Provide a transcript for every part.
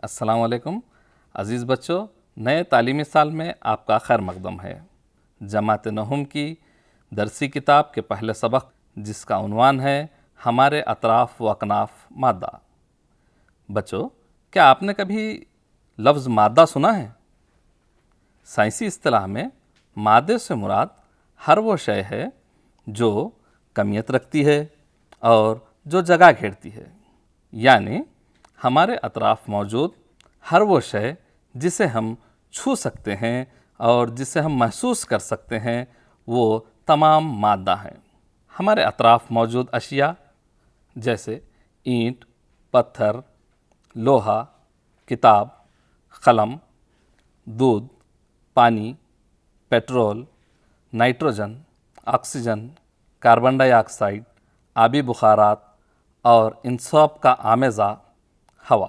السلام علیکم عزیز بچوں، نئے تعلیمی سال میں آپ کا خیر مقدم ہے۔ جماعت نہم کی درسی کتاب کے پہلے سبق جس کا عنوان ہے ہمارے اطراف و اکناف مادہ۔ بچوں، کیا آپ نے کبھی لفظ مادہ سنا ہے؟ سائنسی اصطلاح میں مادے سے مراد ہر وہ شے ہے جو کمیت رکھتی ہے اور جو جگہ گھیرتی ہے، یعنی ہمارے اطراف موجود ہر وہ شے جسے ہم چھو سکتے ہیں اور جسے ہم محسوس کر سکتے ہیں وہ تمام مادہ ہیں۔ ہمارے اطراف موجود اشیاء جیسے اینٹ، پتھر، لوہا، کتاب، قلم، دودھ، پانی، پیٹرول، نائٹروجن، آکسیجن، کاربن ڈائی آکسائڈ، آبی بخارات اور ان سب کا آمیزہ ہوا،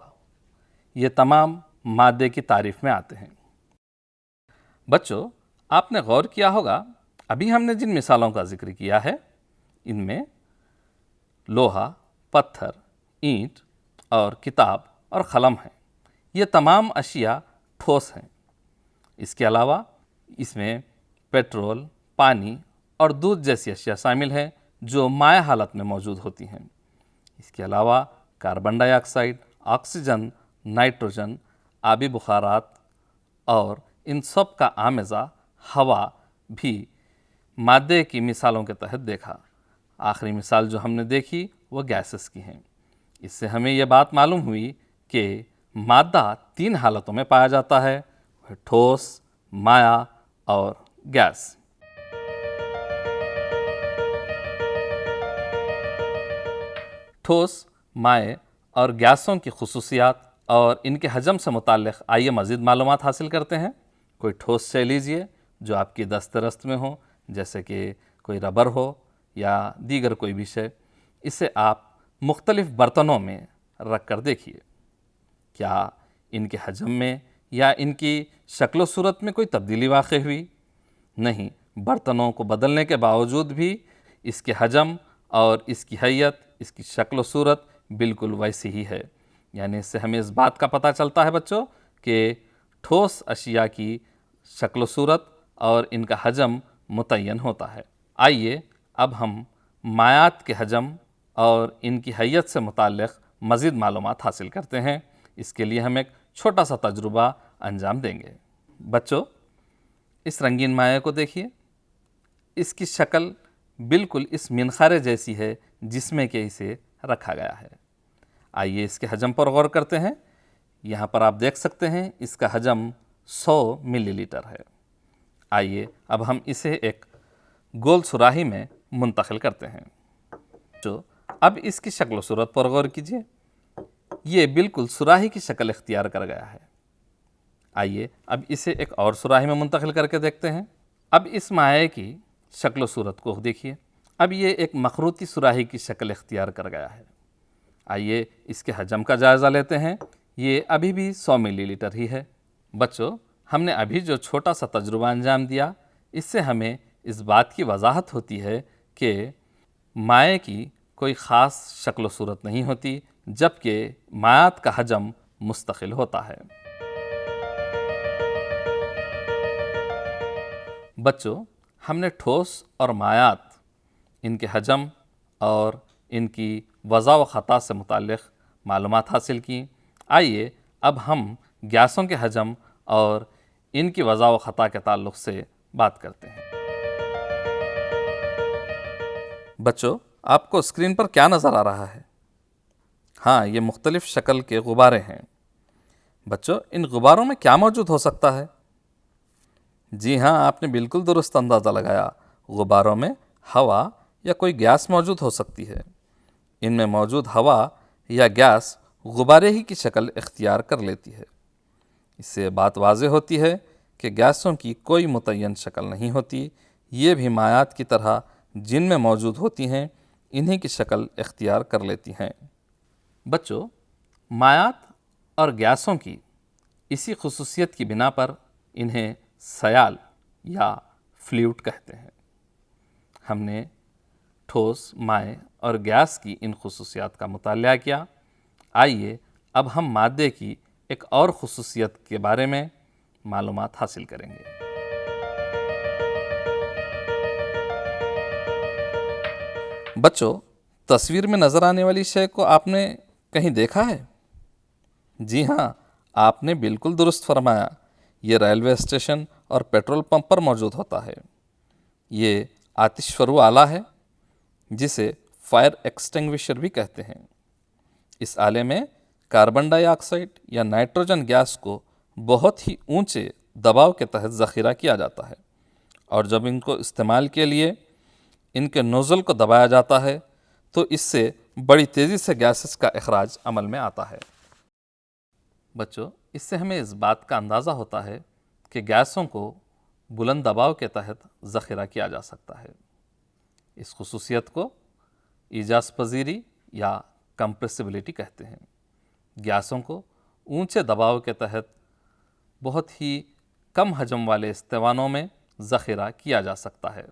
یہ تمام مادے کی تعریف میں آتے ہیں۔ بچوں، آپ نے غور کیا ہوگا ابھی ہم نے جن مثالوں کا ذکر کیا ہے ان میں لوہا، پتھر، اینٹ اور کتاب اور قلم ہیں۔ یہ تمام اشیاء ٹھوس ہیں۔ اس کے علاوہ اس میں پیٹرول، پانی اور دودھ جیسی اشیاء شامل ہیں جو مائع حالت میں موجود ہوتی ہیں۔ اس کے علاوہ کاربن ڈائی آکسائڈ، آکسیجن، نائٹروجن، آبی بخارات اور ان سب کا آمیزہ ہوا بھی مادے کی مثالوں کے تحت دیکھا۔ آخری مثال جو ہم نے دیکھی وہ گیسز کی ہیں۔ اس سے ہمیں یہ بات معلوم ہوئی کہ مادہ 3 حالتوں میں پایا جاتا ہے، وہ ٹھوس، مائع اور گیس۔ ٹھوس، مائع اور گیسوں کی خصوصیات اور ان کے حجم سے متعلق آئیے مزید معلومات حاصل کرتے ہیں۔ کوئی ٹھوس شے لیجئے جو آپ کی دست رست میں ہو، جیسے کہ کوئی ربر ہو یا دیگر کوئی بھی شے۔ اسے آپ مختلف برتنوں میں رکھ کر دیکھیے، کیا ان کے حجم میں یا ان کی شکل و صورت میں کوئی تبدیلی واقع ہوئی؟ نہیں، برتنوں کو بدلنے کے باوجود بھی اس کے حجم اور اس کی حیت، اس کی شکل و صورت بالکل ویسی ہی ہے۔ یعنی اس سے ہمیں اس بات کا پتہ چلتا ہے بچوں کہ ٹھوس اشیاء کی شکل و صورت اور ان کا حجم متعین ہوتا ہے۔ آئیے اب ہم مائعات کے حجم اور ان کی حیت سے متعلق مزید معلومات حاصل کرتے ہیں۔ اس کے لیے ہم ایک چھوٹا سا تجربہ انجام دیں گے۔ بچوں، اس رنگین مائع کو دیکھیے، اس کی شکل بالکل اس منخارے جیسی ہے جس میں کہ اسے رکھا گیا ہے۔ آئیے اس کے حجم پر غور کرتے ہیں۔ یہاں پر آپ دیکھ سکتے ہیں اس کا حجم 100 ملی لیٹر ہے۔ آئیے اب ہم اسے ایک گول سراہی میں منتقل کرتے ہیں۔ اب اس کی شکل و صورت پر غور کیجیے، یہ بالکل سراہی کی شکل اختیار کر گیا ہے۔ آئیے اب اسے ایک اور سراہی میں منتقل کر کے دیکھتے ہیں۔ اب اس مائع کی شکل و صورت کو دیکھیے، اب یہ ایک مخروطی سراہی کی شکل اختیار کر گیا ہے۔ آئیے اس کے حجم کا جائزہ لیتے ہیں، یہ ابھی بھی 100 ملی لیٹر ہی ہے۔ بچوں، ہم نے ابھی جو چھوٹا سا تجربہ انجام دیا، اس سے ہمیں اس بات کی وضاحت ہوتی ہے کہ مائع کی کوئی خاص شکل و صورت نہیں ہوتی، جبکہ مائعات کا حجم مستقل ہوتا ہے۔ بچوں، ہم نے ٹھوس اور مائعات، ان کے حجم اور ان کی وضع و خطا سے متعلق معلومات حاصل کی۔ آئیے اب ہم گیسوں کے حجم اور ان کی وضع و خطا کے تعلق سے بات کرتے ہیں۔ بچوں، آپ کو اسکرین پر کیا نظر آ رہا ہے؟ ہاں، یہ مختلف شکل کے غبارے ہیں۔ بچوں، ان غباروں میں کیا موجود ہو سکتا ہے؟ جی ہاں، آپ نے بالکل درست اندازہ لگایا۔ غباروں میں ہوا یا کوئی گیس موجود ہو سکتی ہے۔ ان میں موجود ہوا یا گیس غبارے ہی کی شکل اختیار کر لیتی ہے۔ اس سے بات واضح ہوتی ہے کہ گیسوں کی کوئی متعین شکل نہیں ہوتی، یہ بھی مائعات کی طرح جن میں موجود ہوتی ہیں انہی کی شکل اختیار کر لیتی ہیں۔ بچوں، مائعات اور گیسوں کی اسی خصوصیت کی بنا پر انہیں سیال یا فلوئڈ کہتے ہیں۔ ہم نے ٹھوس، مائع اور گیس کی ان خصوصیات کا مطالعہ کیا۔ آئیے اب ہم مادے کی ایک اور خصوصیت کے بارے میں معلومات حاصل کریں گے۔ بچوں، تصویر میں نظر آنے والی شے کو آپ نے کہیں دیکھا ہے؟ جی ہاں، آپ نے بالکل درست فرمایا، یہ ریلوے اسٹیشن اور پیٹرول پمپ پر موجود ہوتا ہے۔ یہ آتش فروع آلہ ہے جسے فائر ایکسٹنگوشر بھی کہتے ہیں۔ اس آلے میں کاربن ڈائی آکسائڈ یا نائٹروجن گیس کو بہت ہی اونچے دباؤ کے تحت ذخیرہ کیا جاتا ہے، اور جب ان کو استعمال کے لیے ان کے نوزل کو دبایا جاتا ہے تو اس سے بڑی تیزی سے گیسز کا اخراج عمل میں آتا ہے۔ بچوں، اس سے ہمیں اس بات کا اندازہ ہوتا ہے کہ گیسوں کو بلند دباؤ کے تحت ذخیرہ کیا جا سکتا ہے۔ اس خصوصیت کو ایجاز پذیری یا کمپریسیبلٹی کہتے ہیں۔ گیسوں کو اونچے دباؤ کے تحت بہت ہی کم حجم والے استوانوں میں ذخیرہ کیا جا سکتا ہے۔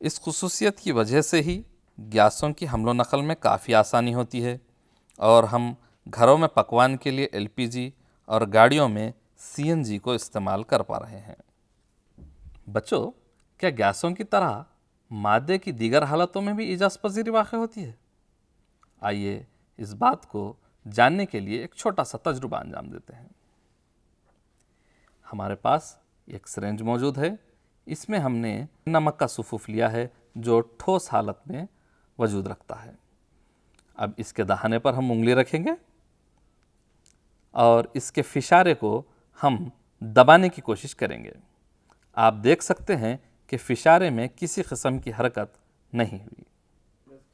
اس خصوصیت کی وجہ سے ہی گیسوں کی حمل و نقل میں کافی آسانی ہوتی ہے، اور ہم گھروں میں پکوان کے لیے LPG اور گاڑیوں میں CNG کو استعمال کر پا رہے ہیں۔ بچوں، کیا گیسوں کی طرح مادے کی دیگر حالتوں میں بھی ایجاز پذیری واقع ہوتی ہے؟ آئیے اس بات کو جاننے کے لیے ایک چھوٹا سا تجربہ انجام دیتے ہیں۔ ہمارے پاس ایک سرنج موجود ہے، اس میں ہم نے نمک کا سفوف لیا ہے جو ٹھوس حالت میں وجود رکھتا ہے۔ اب اس کے دہانے پر ہم انگلی رکھیں گے اور اس کے فشارے کو ہم دبانے کی کوشش کریں گے۔ آپ دیکھ سکتے ہیں کہ فشارے میں کسی قسم کی حرکت نہیں ہوئی۔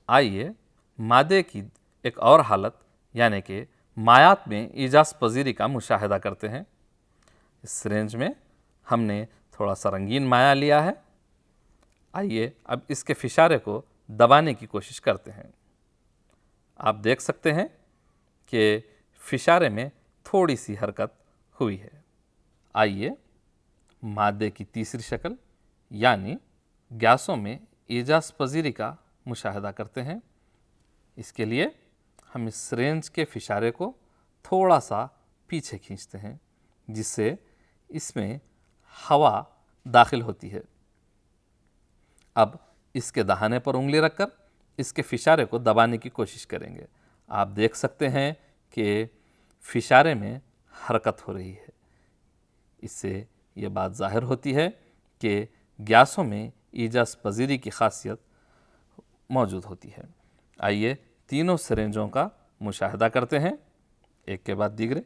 آئیے مادے کی ایک اور حالت یعنی کہ مایعات میں ایجاز پذیری کا مشاہدہ کرتے ہیں۔ اس سرنج میں ہم نے تھوڑا سا رنگین مایع لیا ہے۔ آئیے اب اس کے فشارے کو دبانے کی کوشش کرتے ہیں۔ آپ دیکھ سکتے ہیں کہ فشارے میں تھوڑی سی حرکت ہوئی ہے۔ آئیے مادے کی تیسری شکل یعنی گیسوں میں ایجاز پذیری کا مشاہدہ کرتے ہیں۔ اس کے لیے ہم اس سرنج کے فشارے کو تھوڑا سا پیچھے کھینچتے ہیں جس سے اس میں ہوا داخل ہوتی ہے۔ اب اس کے دہانے پر انگلی رکھ کر اس کے فشارے کو دبانے کی کوشش کریں گے۔ آپ دیکھ سکتے ہیں کہ فشارے میں حرکت ہو رہی ہے۔ اس سے یہ بات ظاہر ہوتی ہے کہ گیسوں میں ایجاز پذیری کی خاصیت موجود ہوتی ہے۔ آئیے تینوں سرنجوں کا مشاہدہ کرتے ہیں ایک کے بعد دیگرے۔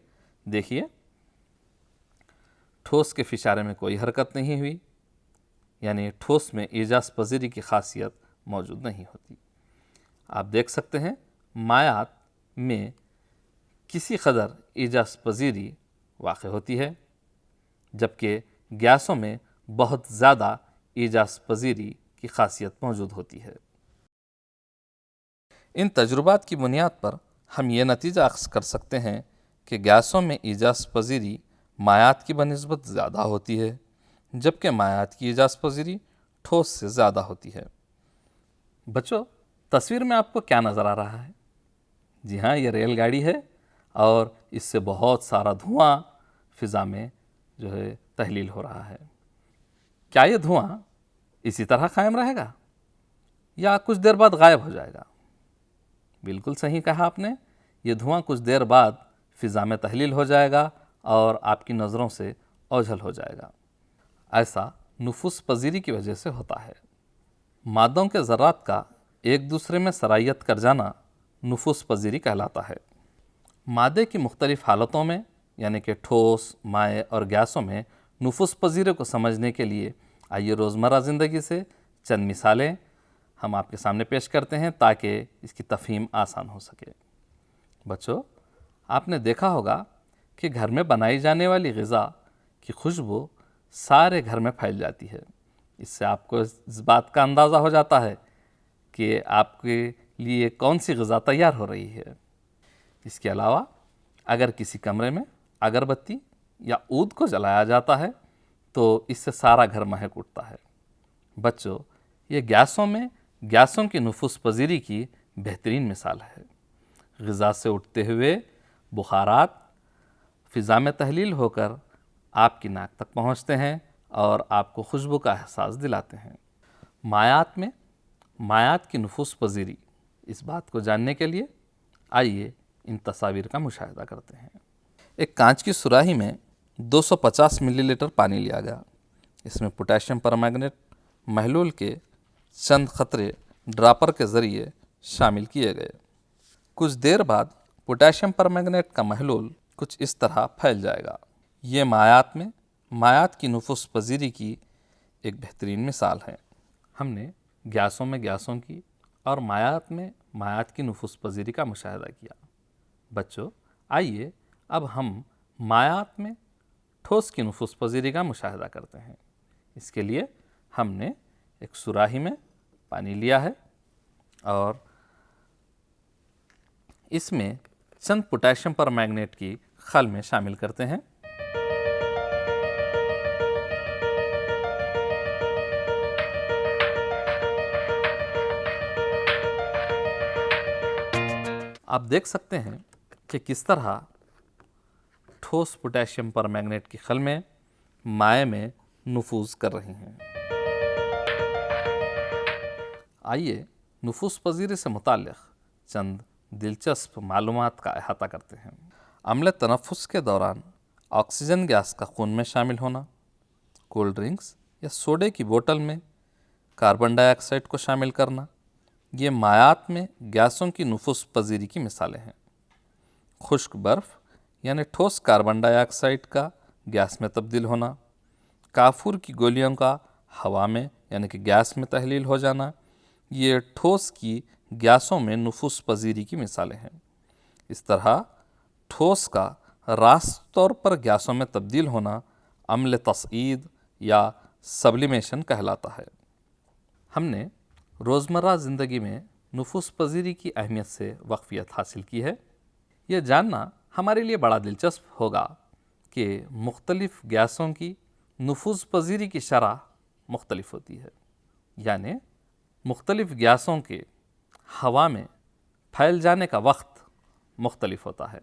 دیکھیے ٹھوس کے فشارے میں کوئی حرکت نہیں ہوئی، یعنی ٹھوس میں ایجاز پذیری کی خاصیت موجود نہیں ہوتی۔ آپ دیکھ سکتے ہیں مایعات میں کسی قدر ایجاز پذیری واقع ہوتی ہے، جبکہ گیسوں میں بہت زیادہ ایجاز پذیری کی خاصیت موجود ہوتی ہے۔ ان تجربات کی بنیاد پر ہم یہ نتیجہ اخذ کر سکتے ہیں کہ گیسوں میں ایجاز پذیری مایعات کی بنسبت زیادہ ہوتی ہے، جبکہ مایعات کی ایجاز پذیری ٹھوس سے زیادہ ہوتی ہے۔ بچوں، تصویر میں آپ کو کیا نظر آ رہا ہے؟ جی ہاں، یہ ریل گاڑی ہے اور اس سے بہت سارا دھواں فضا میں تحلیل ہو رہا ہے۔ کیا یہ دھواں اسی طرح قائم رہے گا یا کچھ دیر بعد غائب ہو جائے گا؟ بالکل صحیح کہا آپ نے، یہ دھواں کچھ دیر بعد فضا میں تحلیل ہو جائے گا اور آپ کی نظروں سے اوجھل ہو جائے گا۔ ایسا نفوذ پذیری کی وجہ سے ہوتا ہے۔ مادوں کے ذرات کا ایک دوسرے میں سرائیت کر جانا نفوذ پذیری کہلاتا ہے۔ مادے کی مختلف حالتوں میں یعنی کہ ٹھوس، مائع اور گیسوں میں نفوذ پذیری کو سمجھنے کے لیے آئیے روزمرہ زندگی سے چند مثالیں ہم آپ کے سامنے پیش کرتے ہیں تاکہ اس کی تفہیم آسان ہو سکے۔ بچوں، آپ نے دیکھا ہوگا کہ گھر میں بنائی جانے والی غذا کی خوشبو سارے گھر میں پھیل جاتی ہے۔ اس سے آپ کو اس بات کا اندازہ ہو جاتا ہے کہ آپ کے لیے کون سی غذا تیار ہو رہی ہے۔ اس کے علاوہ اگر کسی کمرے میں اگربتی یا عود کو جلایا جاتا ہے تو اس سے سارا گھر مہک اٹھتا ہے۔ بچوں، یہ گیسوں کی نفوذ پذیری کی بہترین مثال ہے۔ غذا سے اٹھتے ہوئے بخارات فضا میں تحلیل ہو کر آپ کی ناک تک پہنچتے ہیں اور آپ کو خوشبو کا احساس دلاتے ہیں۔ مایعات کی نفوذ پذیری، اس بات کو جاننے کے لیے آئیے ان تصاویر کا مشاہدہ کرتے ہیں۔ ایک کانچ کی سراہی میں 250 ملی لیٹر پانی لیا گیا۔ اس میں پوٹاشیم پرمینگنیٹ محلول کے چند قطرے ڈراپر کے ذریعے شامل کیے گئے۔ کچھ دیر بعد پوٹاشیم پرمینگنیٹ کا محلول کچھ اس طرح پھیل جائے گا۔ یہ مایعات کی نفوذ پذیری کی ایک بہترین مثال ہے۔ ہم نے گیسوں میں گیسوں کی اور مایعات میں مایعات کی نفوذ پذیری کا مشاہدہ کیا۔ بچوں، آئیے اب ہم مایعات میں ٹھوس کی نفوذ پذیری کا مشاہدہ کرتے ہیں۔ اس کے لیے ہم نے ایک سراہی میں پانی لیا ہے اور اس میں چند پوٹاشیم پرمینگنیٹ کی خل میں شامل کرتے ہیں۔ آپ دیکھ سکتے ہیں کہ کس طرح ٹھوس پوٹاشیم پرمینگنیٹ کی خل میں مائع میں نفوذ کر رہی ہیں۔ آئیے نفوذ پذیری سے متعلق چند دلچسپ معلومات کا احاطہ کرتے ہیں۔ عمل تنفس کے دوران آکسیجن گیس کا خون میں شامل ہونا، کولڈ ڈرنکس یا سوڈے کی بوتل میں کاربن ڈائی آکسائڈ کو شامل کرنا، یہ مایعات میں گیسوں کی نفوذ پذیری کی مثالیں ہیں۔ خشک برف یعنی ٹھوس کاربن ڈائی آکسائڈ کا گیس میں تبدیل ہونا، کافور کی گولیوں کا ہوا میں یعنی کہ گیس میں تحلیل ہو جانا، یہ ٹھوس کی گیسوں میں نفوذ پذیری کی مثالیں ہیں۔ اس طرح ٹھوس کا راست طور پر گیسوں میں تبدیل ہونا عمل تصعید یا سبلیمیشن کہلاتا ہے۔ ہم نے روزمرہ زندگی میں نفوذ پذیری کی اہمیت سے واقفیت حاصل کی ہے۔ یہ جاننا ہمارے لیے بڑا دلچسپ ہوگا کہ مختلف گیسوں کی نفوذ پذیری کی شرح مختلف ہوتی ہے، یعنی مختلف گیسوں کے ہوا میں پھیل جانے کا وقت مختلف ہوتا ہے۔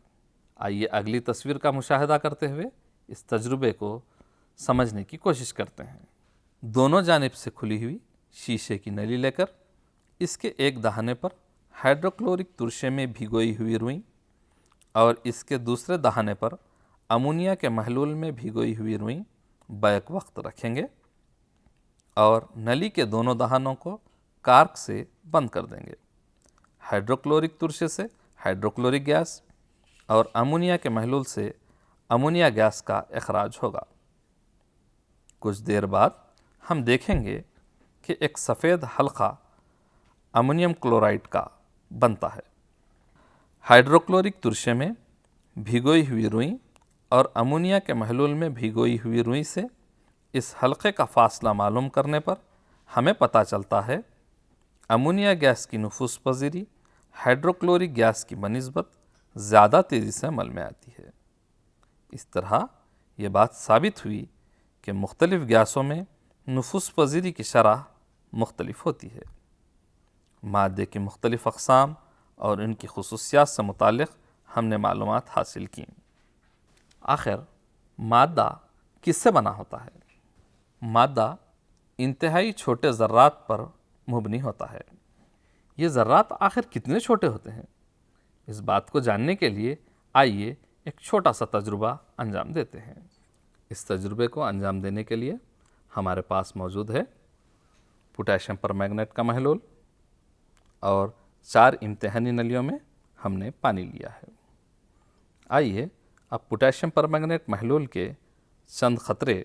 آئیے اگلی تصویر کا مشاہدہ کرتے ہوئے اس تجربے کو سمجھنے کی کوشش کرتے ہیں۔ دونوں جانب سے کھلی ہوئی شیشے کی نلی لے کر اس کے ایک دہانے پر ہائیڈروکلورک ترشے میں بھگوئی ہوئی روئی اور اس کے دوسرے دہانے پر امونیا کے محلول میں بھگوئی ہوئی روئی بیک وقت رکھیں گے اور نلی کے دونوں دہانوں کو کارک سے بند کر دیں گے۔ ہائیڈروکلورک ترشے سے ہائیڈروکلورک گیس اور امونیا کے محلول سے امونیا گیس کا اخراج ہوگا۔ کچھ دیر بعد ہم دیکھیں گے کہ ایک سفید حلقہ امونیم کلورائڈ کا بنتا ہے۔ ہائیڈروکلورک ترشے میں بھگوئی ہوئی روئی اور امونیا کے محلول میں بھگوئی ہوئی روئی سے اس حلقے کا فاصلہ معلوم کرنے پر ہمیں پتہ چلتا ہے امونیا گیس کی نفوذ پذیری ہائیڈروکلورک گیس کی بنسبت زیادہ تیزی سے عمل میں آتی ہے۔ اس طرح یہ بات ثابت ہوئی کہ مختلف گیسوں میں نفوذ پذیری کی شرح مختلف ہوتی ہے۔ مادے کی مختلف اقسام اور ان کی خصوصیات سے متعلق ہم نے معلومات حاصل کیں۔ آخر مادہ کس سے بنا ہوتا ہے؟ مادہ انتہائی چھوٹے ذرات پر مبنی ہوتا ہے۔ یہ ذرات آخر کتنے چھوٹے ہوتے ہیں؟ اس بات کو جاننے کے لیے آئیے ایک چھوٹا سا تجربہ انجام دیتے ہیں۔ اس تجربے کو انجام دینے کے لیے ہمارے پاس موجود ہے پوٹاشیم پرمینگنیٹ کا محلول اور 4 امتحانی نلیوں میں ہم نے پانی لیا ہے۔ آئیے اب پوٹاشیم پرمینگنیٹ محلول کے چند قطرے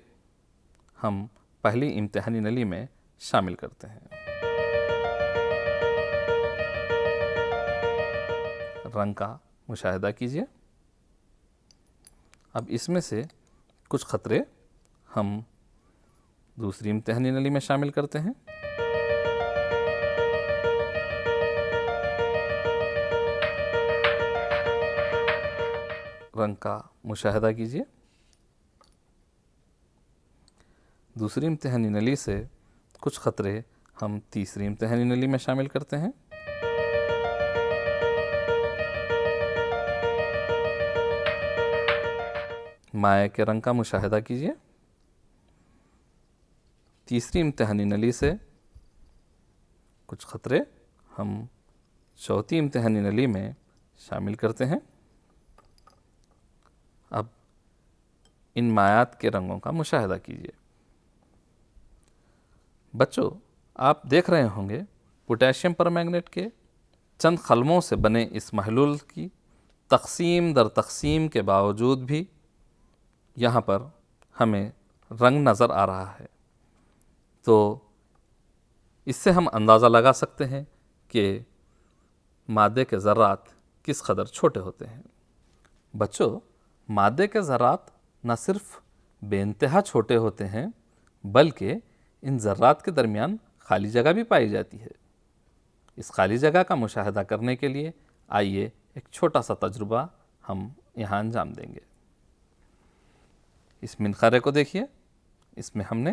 ہم پہلی امتحانی نلی میں شامل کرتے ہیں۔ رنگ کا مشاہدہ کیجیے۔ اب اس میں سے کچھ قطرے ہم دوسری امتحانی نلی میں شامل کرتے ہیں۔ رنگ کا مشاہدہ کیجیے۔ دوسری امتحانی نلی سے کچھ قطرے ہم تیسری امتحانی نلی میں شامل کرتے ہیں۔ مائع کے رنگ کا مشاہدہ کیجیے۔ تیسری امتحانی نلی سے کچھ قطرے ہم چوتھی امتحانی نلی میں شامل کرتے ہیں۔ اب ان مائعات کے رنگوں کا مشاہدہ کیجیے۔ بچوں، آپ دیکھ رہے ہوں گے پوٹیشیم پرمینگنیٹ کے چند قلموں سے بنے اس محلول کی تقسیم در تقسیم کے باوجود بھی یہاں پر ہمیں رنگ نظر آ رہا ہے، تو اس سے ہم اندازہ لگا سکتے ہیں کہ مادے کے ذرات کس قدر چھوٹے ہوتے ہیں۔ بچوں، مادے کے ذرات نہ صرف بے انتہا چھوٹے ہوتے ہیں بلکہ ان ذرات کے درمیان خالی جگہ بھی پائی جاتی ہے۔ اس خالی جگہ کا مشاہدہ کرنے کے لیے آئیے ایک چھوٹا سا تجربہ ہم یہاں انجام دیں گے۔ اس منخرے کو دیکھیے، اس میں ہم نے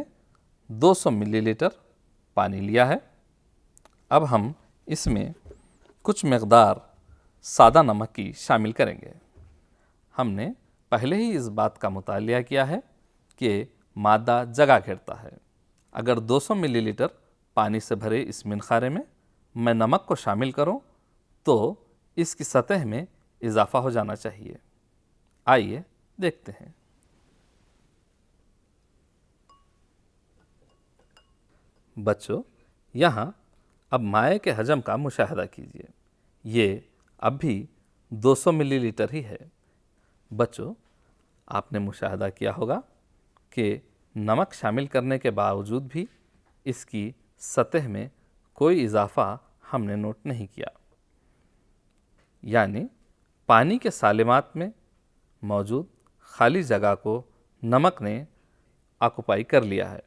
200 ملی لیٹر پانی لیا ہے۔ اب ہم اس میں کچھ مقدار سادہ نمک کی شامل کریں گے۔ ہم نے پہلے ہی اس بات کا مطالعہ کیا ہے کہ مادہ جگہ گھیرتا ہے۔ اگر 200 ملی لیٹر پانی سے بھرے اس منخارے میں نمک کو شامل کروں تو اس کی سطح میں اضافہ ہو جانا چاہیے۔ آئیے دیکھتے ہیں۔ بچوں، یہاں اب مائع کے حجم کا مشاہدہ کیجیے۔ یہ اب بھی 200 ملی لیٹر ہی ہے۔ بچوں، آپ نے مشاہدہ کیا ہوگا کہ نمک شامل کرنے کے باوجود بھی اس کی سطح میں کوئی اضافہ ہم نے نوٹ نہیں کیا، یعنی پانی کے سالمات میں موجود خالی جگہ کو نمک نے آکوپائی کر لیا ہے،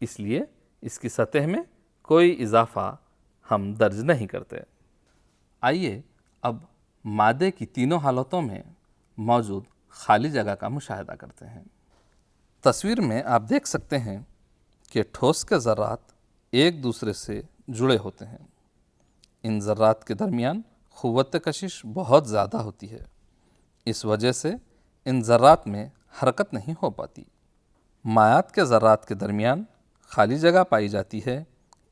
اس لیے اس کی سطح میں کوئی اضافہ ہم درج نہیں کرتے۔ آئیے اب مادے کی تینوں حالتوں میں موجود خالی جگہ کا مشاہدہ کرتے ہیں۔ تصویر میں آپ دیکھ سکتے ہیں کہ ٹھوس کے ذرات ایک دوسرے سے جڑے ہوتے ہیں۔ ان ذرات کے درمیان قوت کشش بہت زیادہ ہوتی ہے، اس وجہ سے ان ذرات میں حرکت نہیں ہو پاتی۔ مائعات کے ذرات کے درمیان خالی جگہ پائی جاتی ہے،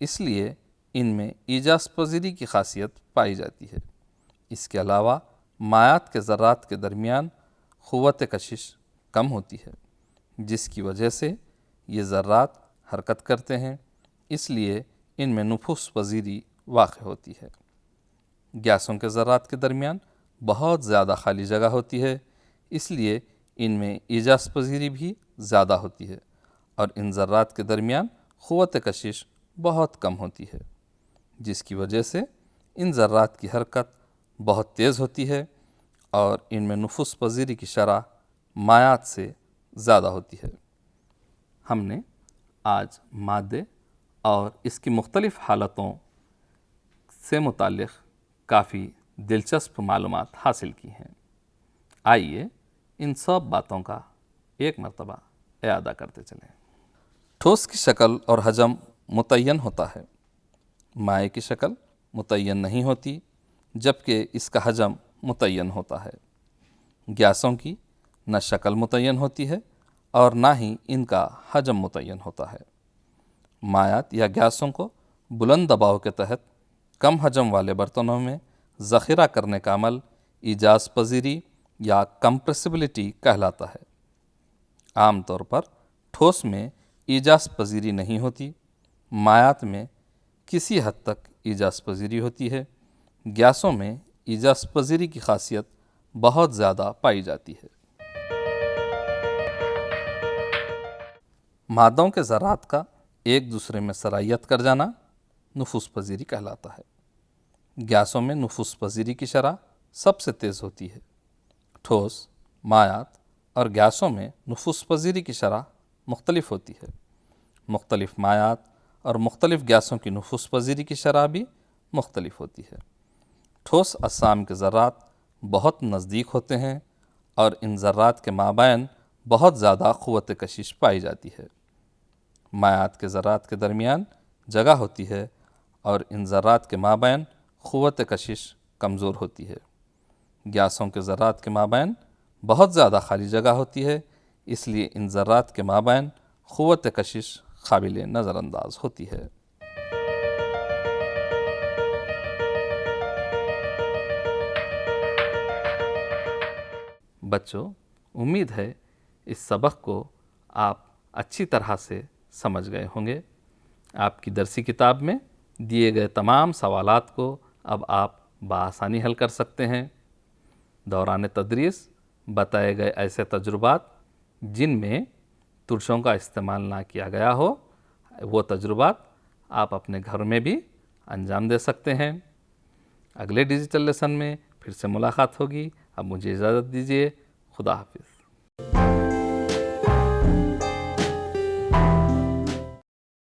اس لیے ان میں ایجاز پذیری کی خاصیت پائی جاتی ہے۔ اس کے علاوہ مائعات کے ذرات کے درمیان قوت کشش کم ہوتی ہے، جس کی وجہ سے یہ ذرات حرکت کرتے ہیں، اس لیے ان میں نفوذ پذیری واقع ہوتی ہے۔ گیسوں کے ذرات کے درمیان بہت زیادہ خالی جگہ ہوتی ہے، اس لیے ان میں ایجاز پذیری بھی زیادہ ہوتی ہے، اور ان ذرات کے درمیان قوت کشش بہت کم ہوتی ہے، جس کی وجہ سے ان ذرات کی حرکت بہت تیز ہوتی ہے اور ان میں نفوذ پذیری کی شرح مائعات سے زیادہ ہوتی ہے۔ ہم نے آج مادے اور اس کی مختلف حالتوں سے متعلق کافی دلچسپ معلومات حاصل کی ہیں۔ آئیے ان سب باتوں کا ایک مرتبہ اعادہ کرتے چلیں۔ ٹھوس کی شکل اور حجم متعین ہوتا ہے، مائع کی شکل متعین نہیں ہوتی جبکہ اس کا حجم متعین ہوتا ہے۔ گیسوں کی نہ شکل متعین ہوتی ہے اور نہ ہی ان کا حجم متعین ہوتا ہے۔ مائعات یا گیسوں کو بلند دباؤ کے تحت کم حجم والے برتنوں میں ذخیرہ کرنے کا عمل ایجاز پذیری یا کمپریسیبلٹی کہلاتا ہے۔ عام طور پر ٹھوس میں ایجاز پذیری نہیں ہوتی، مائعات میں کسی حد تک ایجاز پذیری ہوتی ہے، گیسوں میں ایجاز پذیری کی خاصیت بہت زیادہ پائی جاتی ہے۔ مادوں کے ذرات کا ایک دوسرے میں سرائیت کر جانا نفوذ پذیری کہلاتا ہے۔ گیسوں میں نفوذ پذیری کی شرح سب سے تیز ہوتی ہے۔ ٹھوس، مائعات اور گیسوں میں نفوذ پذیری کی شرح مختلف ہوتی ہے۔ مختلف مائعات اور مختلف گیسوں کی نفوذ پذیری کی شرح بھی مختلف ہوتی ہے۔ ٹھوس اجسام کے ذرات بہت نزدیک ہوتے ہیں اور ان ذرات کے مابین بہت زیادہ قوت کشش پائی جاتی ہے۔ مائعات کے ذرات کے درمیان جگہ ہوتی ہے اور ان ذرات کے مابین قوت کشش کمزور ہوتی ہے۔ گیسوں کے ذرات کے مابین بہت زیادہ خالی جگہ ہوتی ہے، اس لیے ان ذرات کے مابین قوت کشش قابل نظر انداز ہوتی ہے۔ بچوں، امید ہے اس سبق کو آپ اچھی طرح سے سمجھ گئے ہوں گے۔ آپ کی درسی کتاب میں دیے گئے تمام سوالات کو اب آپ بآسانی حل کر سکتے ہیں۔ دوران تدریس بتائے گئے ایسے تجربات جن میں ترشوں کا استعمال نہ کیا گیا ہو، وہ تجربات آپ اپنے گھر میں بھی انجام دے سکتے ہیں۔ اگلے ڈیجیٹل لیسن میں پھر سے ملاقات ہوگی۔ اب مجھے اجازت دیجیے۔ خدا حافظ۔